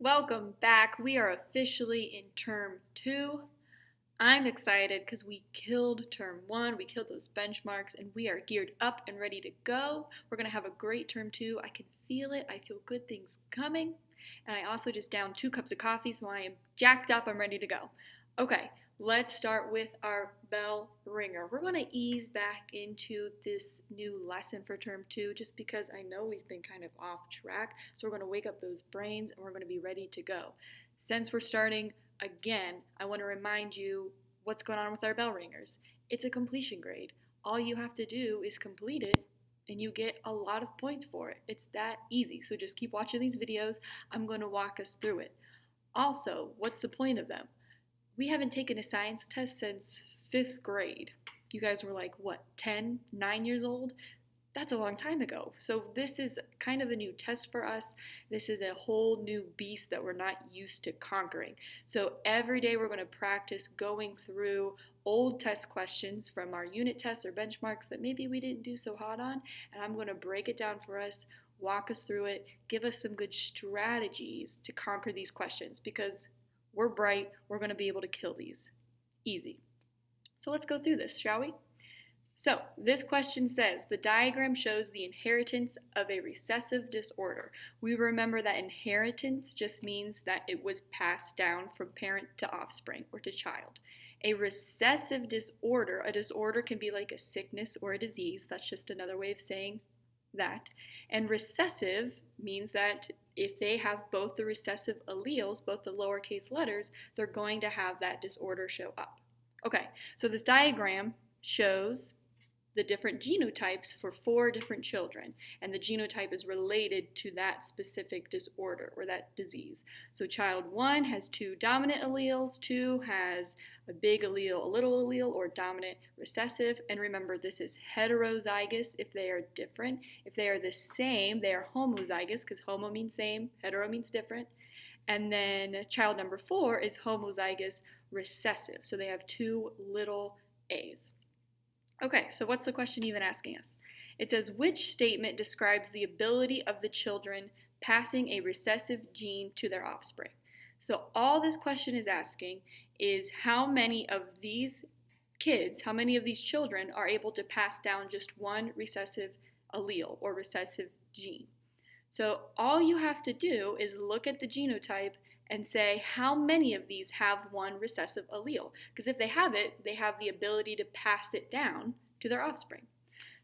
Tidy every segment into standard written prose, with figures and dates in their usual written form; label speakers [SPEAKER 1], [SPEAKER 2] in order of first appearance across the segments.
[SPEAKER 1] Welcome back. We are officially in term 2. I'm excited because we killed term 1, we killed those benchmarks, and we are geared up and ready to go. We're going to have a great term 2. I can feel it. I feel good things coming. And I also just downed 2 cups of coffee, so I am jacked up. I'm ready to go. Okay, let's start with our bell ringer. We're going to ease back into this new lesson for term 2 just because I know we've been kind of off track. So we're going to wake up those brains and we're going to be ready to go. Since we're starting again, I want to remind you what's going on with our bell ringers. It's a completion grade. All you have to do is complete it and you get a lot of points for it. It's that easy. So just keep watching these videos. I'm going to walk us through it. Also, what's the point of them? We haven't taken a science test since 5th grade. You guys were like, what, 10, 9 years old? That's a long time ago. So this is kind of a new test for us. This is a whole new beast that we're not used to conquering. So every day we're going to practice going through old test questions from our unit tests or benchmarks that maybe we didn't do so hot on, and I'm going to break it down for us, walk us through it, give us some good strategies to conquer these questions because we're bright, we're going to be able to kill these. Easy. So let's go through this, shall we? So this question says, the diagram shows the inheritance of a recessive disorder. We remember that inheritance just means that it was passed down from parent to offspring or to child. A recessive disorder, a disorder can be like a sickness or a disease. That's just another way of saying that. And recessive means that if they have both the recessive alleles, both the lowercase letters, they're going to have that disorder show up. Okay, so this diagram shows the different genotypes for 4 different children, and the genotype is related to that specific disorder or that disease. So child 1 has 2 dominant alleles, 2 has a big allele, a little allele, or dominant recessive, and remember this is heterozygous if they are different. If they are the same, they are homozygous because homo means same, hetero means different. And then child number 4 is homozygous recessive, so they have 2 little a's. Okay, so what's the question even asking us? It says, which statement describes the ability of the children passing a recessive gene to their offspring? So all this question is asking is how many of these kids, how many of these children are able to pass down just one recessive allele or recessive gene? So all you have to do is look at the genotype and say how many of these have one recessive allele. Because if they have it, they have the ability to pass it down to their offspring.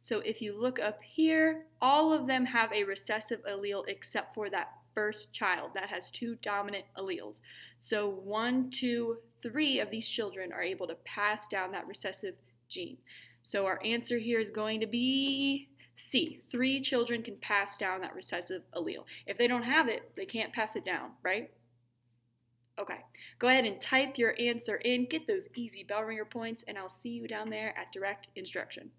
[SPEAKER 1] So if you look up here, all of them have a recessive allele except for that first child that has 2 dominant alleles. So 1, 2, 3 of these children are able to pass down that recessive gene. So our answer here is going to be C. 3 children can pass down that recessive allele. If they don't have it, they can't pass it down, right? Okay, go ahead and type your answer in, get those easy bell ringer points, and I'll see you down there at direct instruction.